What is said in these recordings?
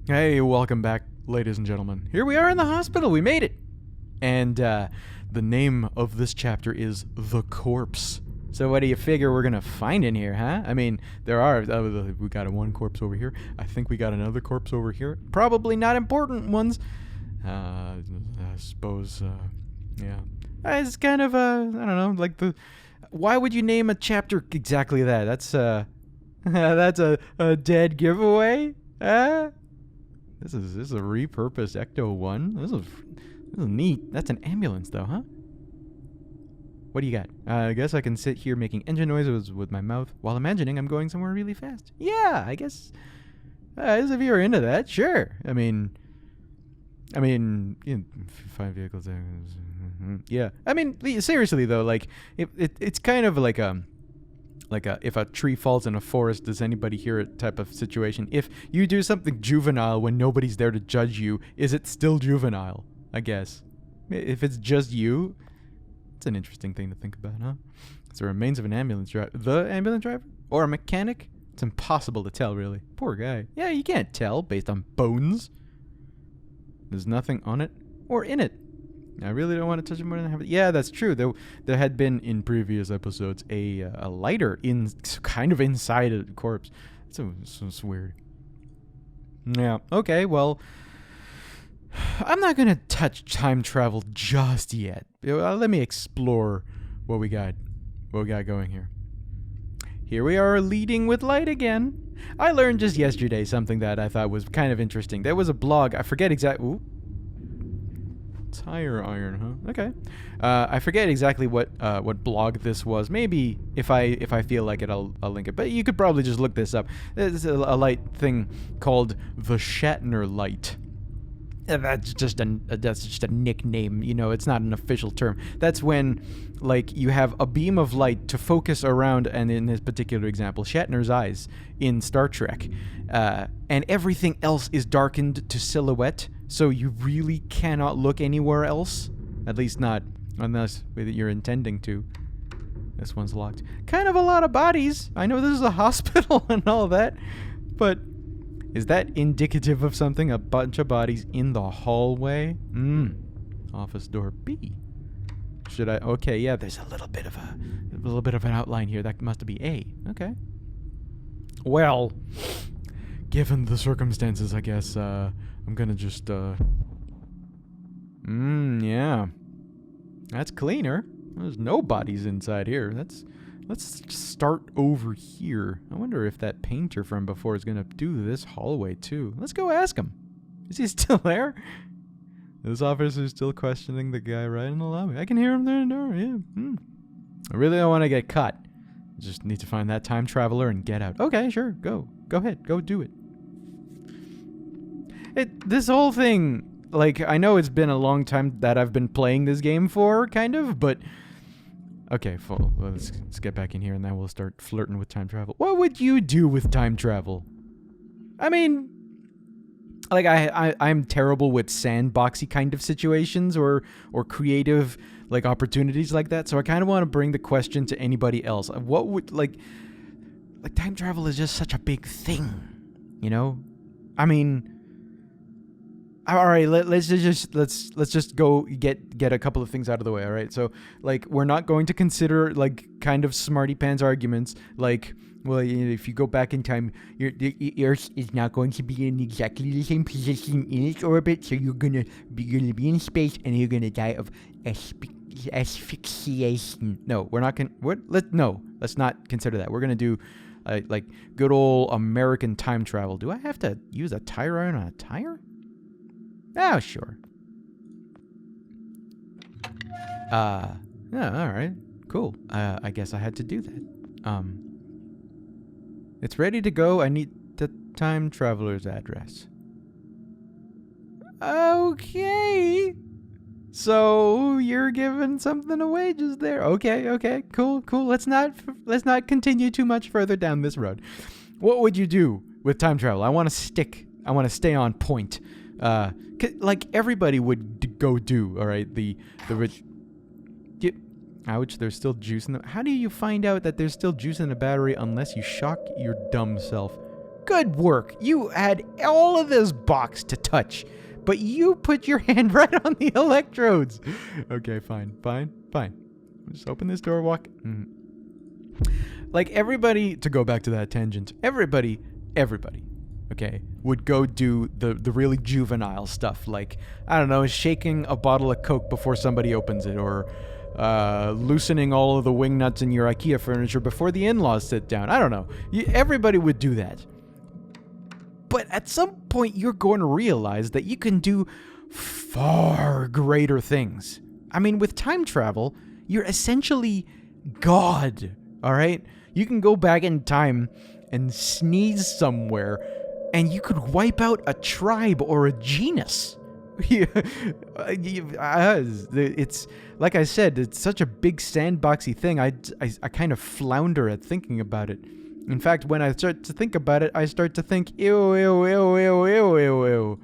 Hey, welcome back, ladies and gentlemen. Here we are in the hospital. We made it. And the name of this chapter is The Corpse. So what do you figure we're going to find in here, huh? I mean, there are... we got one corpse over here. I think we got another corpse over here. Probably not important ones. I suppose, yeah. It's kind of, I don't know, like the... Why would you name a chapter exactly that? That's, that's a dead giveaway? This is a repurposed Ecto 1. This is neat. That's an ambulance, though, huh? What do you got? I guess I can sit here making engine noises with my mouth while imagining I'm going somewhere really fast. Yeah, I guess. If you're into that, sure. I mean, you know, 5 vehicles. Yeah. I mean, seriously though, like it's kind of like a if a tree falls in a forest, does anybody hear it type of situation. If you do something juvenile when nobody's there to judge you, is it still juvenile? I guess. If it's just you, it's an interesting thing to think about, huh? It's the remains of an ambulance driver. The ambulance driver? Or a mechanic? It's impossible to tell, really. Poor guy. Yeah, you can't tell based on bones. There's nothing on it or in it. I really don't want to touch it more than I have. Yeah, that's true. There had been in previous episodes a lighter kind of inside a corpse. It's weird. Yeah. Okay. Well, I'm not gonna touch time travel just yet. Let me explore what we got going here. Here we are, leading with light again. I learned just yesterday something that I thought was kind of interesting. There was a blog. I forget exactly. Ooh. Tire iron, huh? Okay. I forget exactly what blog this was. Maybe if I feel like it, I'll link it. But you could probably just look this up. There's a light thing called the Shatner light. That's just a nickname. You know, it's not an official term. That's when, like, you have a beam of light to focus around, and in this particular example, Shatner's eyes in Star Trek, and everything else is darkened to silhouette. So you really cannot look anywhere else. At least not unless you're intending to. This one's locked. Kind of a lot of bodies. I know this is a hospital and all that. But is that indicative of something? A bunch of bodies in the hallway? Office door B. Should I? Okay, yeah, there's a little bit of an outline here. That must be A. Okay. Well, given the circumstances, I guess, I'm gonna just, yeah. That's cleaner. There's no bodies inside here. Let's just start over here. I wonder if that painter from before is gonna do this hallway too. Let's go ask him. Is he still there? This officer's still questioning the guy right in the lobby. I can hear him there in the door, yeah. I really don't want to get caught. Just need to find that time traveler and get out. Okay, sure, go ahead, go do it. This whole thing, like, I know it's been a long time that I've been playing this game for, kind of, but... Okay, well, let's get back in here and then we'll start flirting with time travel. What would you do with time travel? I mean, like, I'm terrible with sandboxy kind of situations or creative, like, opportunities like that, so I kind of want to bring the question to anybody else. What would, like, time travel is just such a big thing, you know? I mean... All right, let's just go get a couple of things out of the way. All right, so, like, we're not going to consider, like, kind of smarty pants arguments like, well, you know, if you go back in time, the Earth is not going to be in exactly the same position in its orbit, so you're gonna be in space and you're gonna die of asphyxiation. No, we're not let's not consider that. We're gonna do like good old American time travel. Do I have to use a tire iron on a tire? Oh, sure. Yeah, alright. Cool. I guess I had to do that. It's ready to go. I need the time traveler's address. Okay. So, you're giving something away just there. Okay. Cool. Let's not continue too much further down this road. What would you do with time travel? I want to stay on point. Like everybody would go do, all right? The rich. Ouch! There's still juice in the. How do you find out that there's still juice in the battery unless you shock your dumb self? Good work. You had all of this box to touch, but you put your hand right on the electrodes. Okay, fine. Just open this door, walk. Like everybody, to go back to that tangent, everybody, okay, would go do the really juvenile stuff, like, I don't know, shaking a bottle of Coke before somebody opens it, or loosening all of the wing nuts in your IKEA furniture before the in-laws sit down. I don't know. Everybody would do that. But at some point, you're going to realize that you can do far greater things. I mean, with time travel, you're essentially God, all right? You can go back in time and sneeze somewhere, and you could wipe out a tribe or a genus. It's, like I said, it's such a big sandboxy thing. I kind of flounder at thinking about it. In fact, when I start to think about it, I start to think, ew, ew, ew, ew, ew, ew, ew.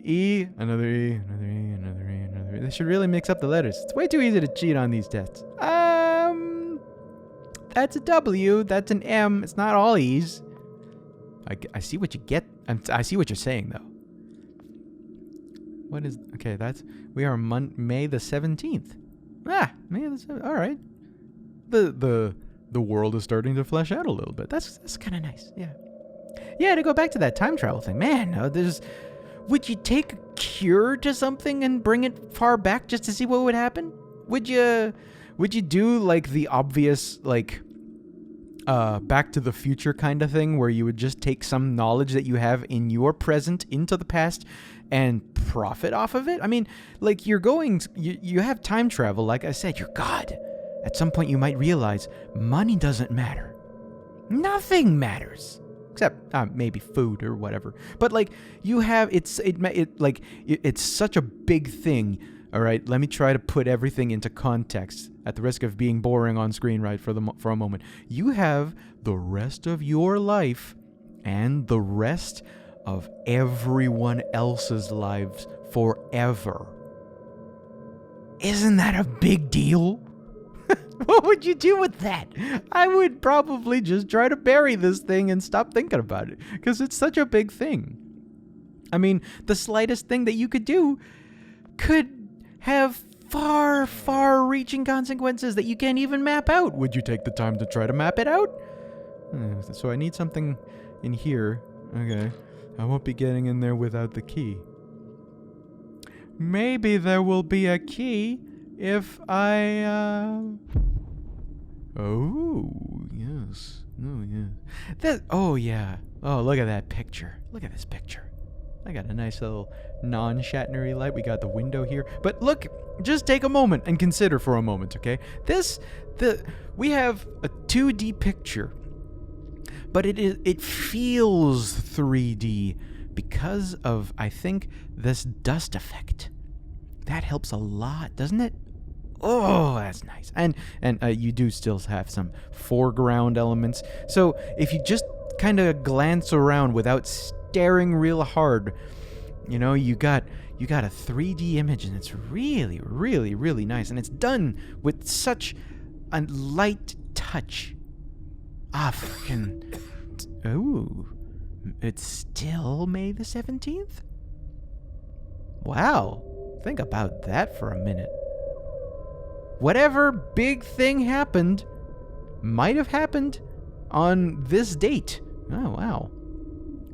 E, another E, another E, another E, another E. They should really mix up the letters. It's way too easy to cheat on these tests. That's a W. That's an M. It's not all E's. I see what you get. I see what you're saying, though. What is... Okay, we are May the 17th. May the 17th. All right. The world is starting to flesh out a little bit. That's kind of nice. Yeah. Yeah, to go back to that time travel thing. Man, would you take a cure to something and bring it far back just to see what would happen? Would you do like the obvious, like, Back to the Future kind of thing, where you would just take some knowledge that you have in your present into the past and profit off of it? I mean, like, you have time travel. Like I said, you're God. At some point, you might realize money doesn't matter. Nothing matters. Except maybe food or whatever. But like, you have, it's such a big thing. All right, let me try to put everything into context at the risk of being boring on screen, right, for a moment. You have the rest of your life and the rest of everyone else's lives forever. Isn't that a big deal? What would you do with that? I would probably just try to bury this thing and stop thinking about it, because it's such a big thing. I mean, the slightest thing that you could do could have far, far-reaching consequences that you can't even map out. Would you take the time to try to map it out? So I need something in here. Okay. I won't be getting in there without the key. Maybe there will be a key if I, Oh, yes. Oh, yeah. Oh, look at that picture. Look at this picture. I got a nice little non-Shatnery light. We got the window here. But look, just take a moment and consider for a moment, okay? We have a 2D picture, but it feels 3D because of, I think, this dust effect. That helps a lot, doesn't it? Oh, that's nice. And you do still have some foreground elements. So if you just kind of glance around without staring real hard, you know, you got a 3D image, and it's really, really, really nice. And it's done with such a light touch. Freaking... Ooh. It's still May the 17th? Wow. Think about that for a minute. Whatever big thing happened might have happened on this date. Oh, wow.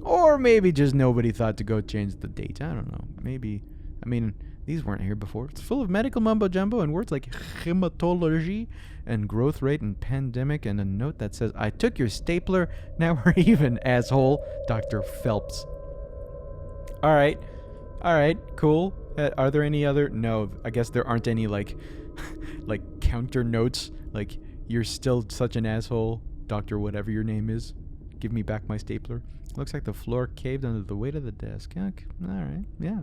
Or maybe just nobody thought to go change the date. I don't know. Maybe, I mean, these weren't here before. It's full of medical mumbo-jumbo and words like hematology and growth rate and pandemic, and a note that says, I took your stapler, now we're even, asshole. Dr. Phelps. All right, cool. Are there any other? No, I guess there aren't any, like counter notes, like, you're still such an asshole, Doctor whatever your name is. Give me back my stapler. Looks like the floor caved under the weight of the desk. Okay. All right, yeah.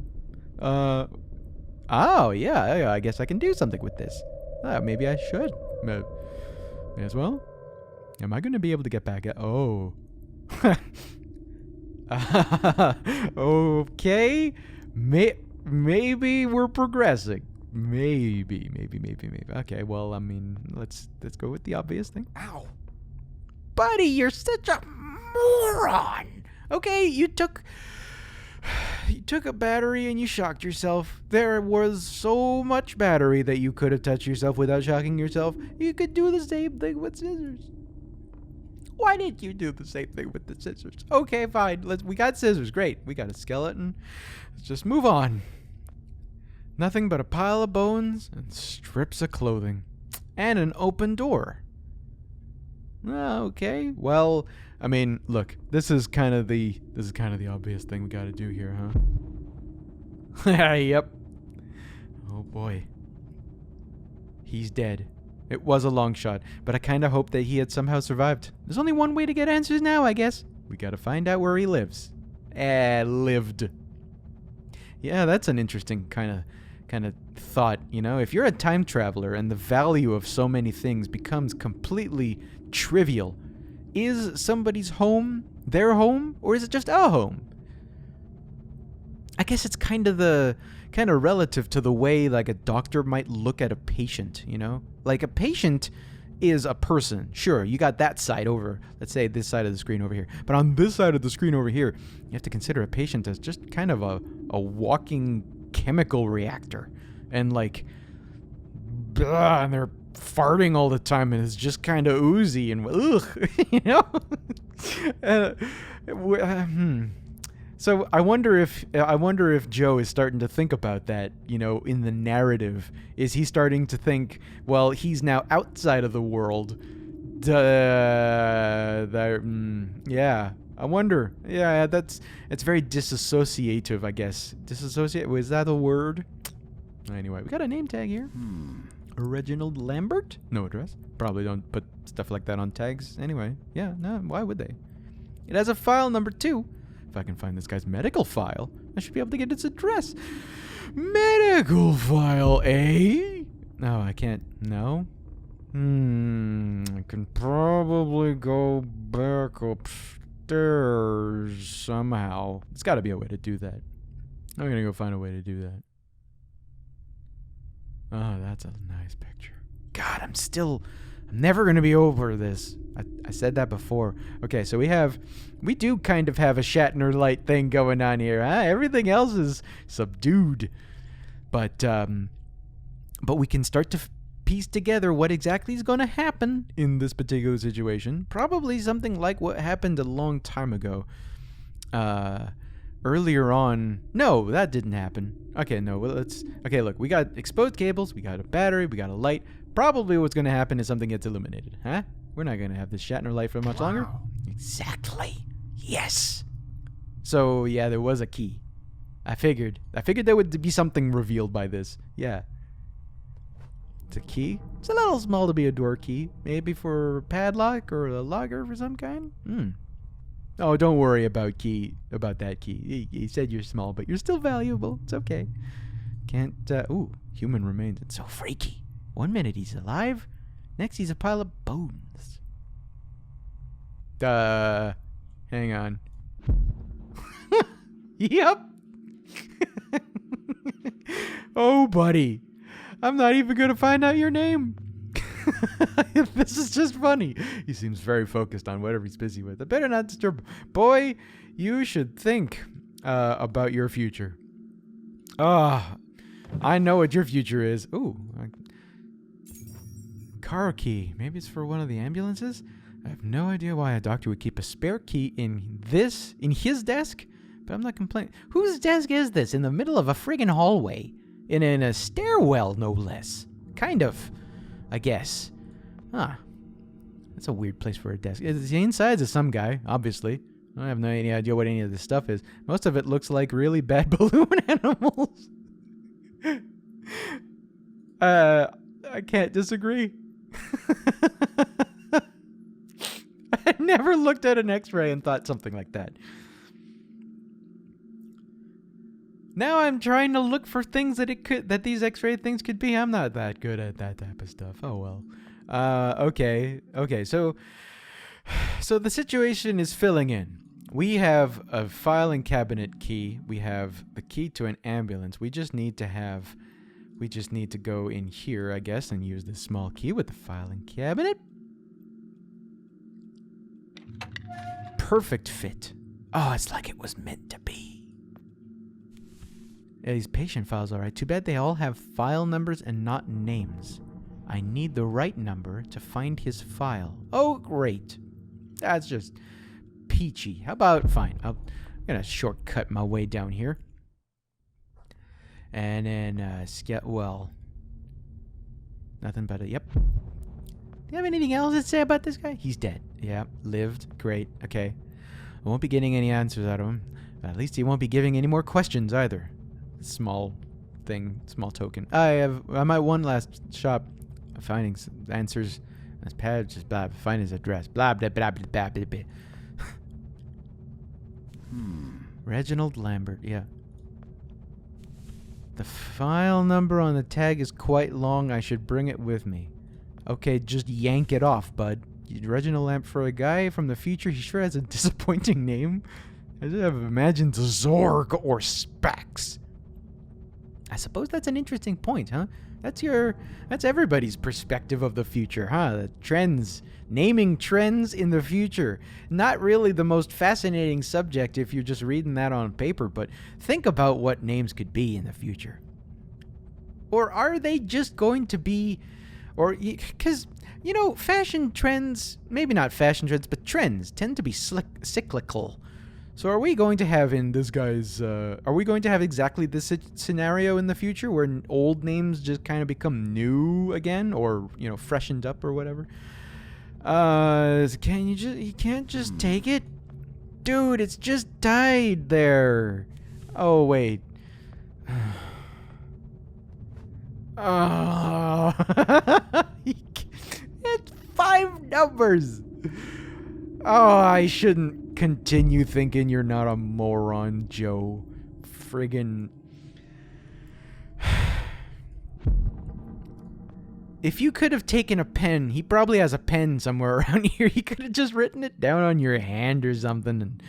Oh, yeah, I guess I can do something with this. Maybe I should. May as well. Am I going to be able to get back at... Oh. Okay. Maybe we're progressing. Maybe. Okay, well, I mean, let's go with the obvious thing. Ow. buddy, you're such a moron. Okay, you took a battery and you shocked yourself. There was so much battery that you could have touched yourself without shocking yourself. You could do the same thing with scissors. Why didn't you do the same thing with the scissors? Okay, fine. We got scissors. Great. We got a skeleton. Let's just move on. Nothing but a pile of bones and strips of clothing. And an open door. Okay. Well, I mean, look, this is kind of the obvious thing we got to do here, huh? Yep. Oh boy. He's dead. It was a long shot, but I kind of hope that he had somehow survived. There's only one way to get answers now, I guess. We got to find out where he lives. Lived. Yeah, that's an interesting kind of thought, you know? If you're a time traveler and the value of so many things becomes completely trivial, is somebody's home their home, or is it just a home? I guess it's kind of relative to the way like a doctor might look at a patient, you know? Like a patient is a person. Sure, you got that side over, let's say this side of the screen over here. But on this side of the screen over here, you have to consider a patient as just kind of a walking chemical reactor. And like, and they're farting all the time and it's just kind of oozy and ugh, you know? So I wonder if Joe is starting to think about that, you know, in the narrative. Is he starting to think, well, he's now outside of the world? Yeah, I wonder. Yeah, it's very disassociative, I guess. Disassociate, was that a word? Anyway, we got a name tag here. Reginald Lambert? No address. Probably don't put stuff like that on tags. Anyway, yeah, no, why would they? It has a file number 2. If I can find this guy's medical file, I should be able to get its address. Medical file, eh? No, I can't. No? I can probably go back upstairs somehow. There's got to be a way to do that. I'm going to go find a way to do that. Oh, that's a nice picture. God, I'm never going to be over this. I said that before. Okay, so we do kind of have a Shatner light thing going on here, huh? Everything else is subdued. But we can start to piece together what exactly is going to happen in this particular situation. Probably something like what happened a long time ago. Earlier on. No, that didn't happen. Okay, no, okay, look, we got exposed cables, we got a battery, we got a light. Probably what's going to happen is something gets illuminated, huh? We're not going to have this Shatner light for much longer. Exactly. Yes. So, yeah, there was a key. I figured there would be something revealed by this. Yeah. It's a key. It's a little small to be a door key. Maybe for a padlock or a locker of some kind. Oh, don't worry about that key. He said you're small, but you're still valuable. It's okay. Can't, human remains. It's so freaky. 1 minute he's alive. Next he's a pile of bones. Hang on. Yep. Oh, buddy. I'm not even going to find out your name. This is just funny. He seems very focused on whatever he's busy with. I better not disturb. Boy, you should think about your future. I know what your future is. Ooh. Car key. Maybe it's for one of the ambulances? I have no idea why a doctor would keep a spare key in his desk, but I'm not complaining. Whose desk is this? In the middle of a friggin' hallway. In a stairwell, no less. Kind of, I guess. That's a weird place for a desk. It's the insides of some guy, obviously. I have no idea what any of this stuff is. Most of it looks like really bad balloon animals. I can't disagree. I never looked at an X-ray and thought something like that. Now I'm trying to look for things that these X-ray things could be. I'm not that good at that type of stuff. Oh well. Okay. So the situation is filling in. We have a filing cabinet key. We have the key to an ambulance. We just need to go in here, I guess, and use this small key with the filing cabinet. perfect fit. Oh, it's like it was meant to be. Yeah, these patient files, all right. Too bad they all have file numbers and not names. I need the right number to find his file. Oh, great. That's just peachy. How about, fine, I'm going to shortcut my way down here. And then, well, nothing but a, yep. Do you have anything else to say about this guy? He's dead. Yeah, lived. Great. Okay. I won't be getting any answers out of him. At least he won't be giving any more questions either. Small thing, small token. I'm at one last shop finding some answers. This pad just blah, find his address. Blah, blah, blah, blah, blah, blah, blah. Reginald Lambert, yeah. The file number on the tag is quite long. I should bring it with me. Okay, just yank it off, bud. Reginald Lambert, for a guy from the future, he sure has a disappointing name. I should have imagined Zorg or Spax. I suppose that's an interesting point, huh? That's everybody's perspective of the future, huh? The trends, naming trends in the future. Not really the most fascinating subject if you're just reading that on paper, but think about what names could be in the future. Or are they just going to be, or, because, you know, fashion trends, maybe not fashion trends, but trends tend to be cyclical. So are we going to have in this guy's, are we going to have exactly this scenario in the future where old names just kind of become new again, or, you know, freshened up or whatever? You can't just take it? Dude, it's just died there. Oh, wait. Oh. It's 5 numbers. Oh, I shouldn't continue thinking you're not a moron, Joe. Friggin'. If you could have taken a pen, he probably has a pen somewhere around here. He could have just written it down on your hand or something. And,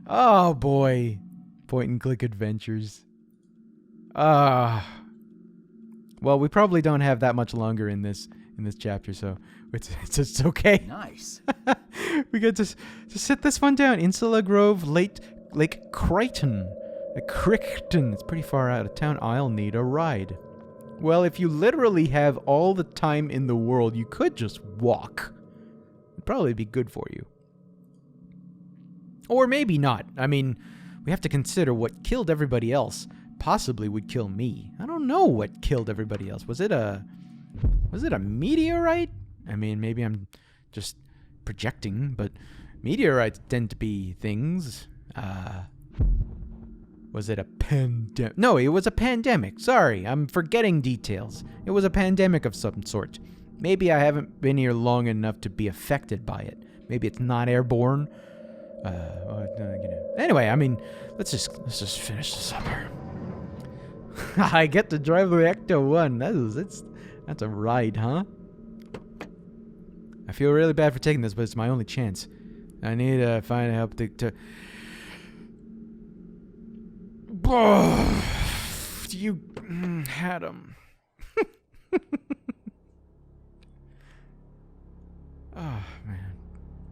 oh boy. Point and click adventures. Well, we probably don't have that much longer in this chapter, so it's okay. Nice. We get to sit this one down. Insula Grove, Lake Crichton. Crichton. It's pretty far out of town. I'll need a ride. Well, if you literally have all the time in the world, you could just walk. It'd probably be good for you. Or maybe not. I mean, we have to consider what killed everybody else possibly would kill me. I don't know what killed everybody else. Was it a meteorite? I mean, maybe I'm just projecting, but meteorites tend to be things. Was it a pandemic? No, it was a pandemic. Sorry, I'm forgetting details. It was a pandemic of some sort. Maybe I haven't been here long enough to be affected by it. Maybe it's not airborne. Anyway, I mean, let's just finish this up here. I get to drive the Ecto-1. That's a ride, huh? I feel really bad for taking this, but it's my only chance. I need to find help to... You had him. Oh, man.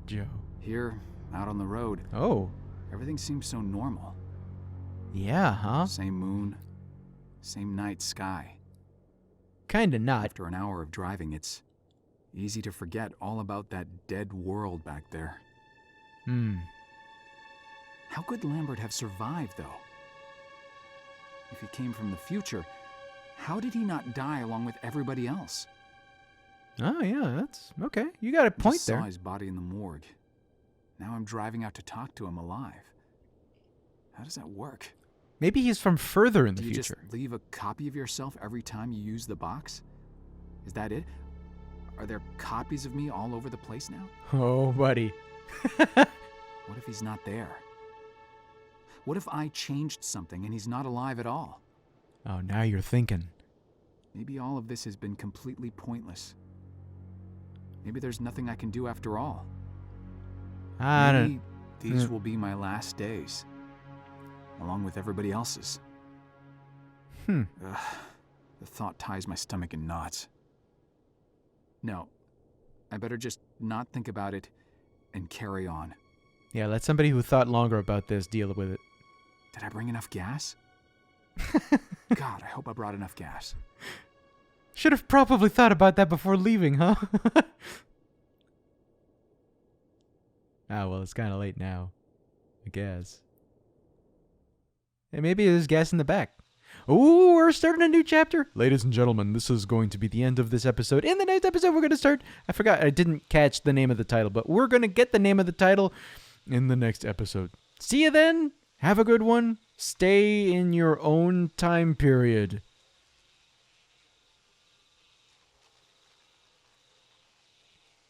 Joe. Here, out on the road. Oh. Everything seems so normal. Yeah, huh? Same moon, same night sky. Kinda not. After an hour of driving, it's easy to forget all about that dead world back there. How could Lambert have survived, though? If he came from the future, how did he not die along with everybody else? Oh, yeah, that's... okay. You got a point Just there. saw his body in the morgue. Now I'm driving out to talk to him alive. How does that work? Maybe he's from further in the Do you future. just leave a copy of yourself every time you use the box? Is that it? Are there copies of me all over the place now? Oh, buddy. What if he's not there? What if I changed something and he's not alive at all? Oh, now you're thinking. Maybe all of this has been completely pointless. Maybe there's nothing I can do after all. Maybe these will be my last days, along with everybody else's. The thought ties my stomach in knots. No, I better just not think about it and carry on. Yeah, let somebody who thought longer about this deal with it. Did I bring enough gas? God, I hope I brought enough gas. Should have probably thought about that before leaving, huh? Ah, well, it's kind of late now, I guess. Hey, maybe there's gas in the back. Ooh, we're starting a new chapter. Ladies and gentlemen, this is going to be the end of this episode. In the next episode, we're going to start... I forgot, I didn't catch the name of the title, but we're going to get the name of the title in the next episode. See you then. Have a good one. Stay in your own time period.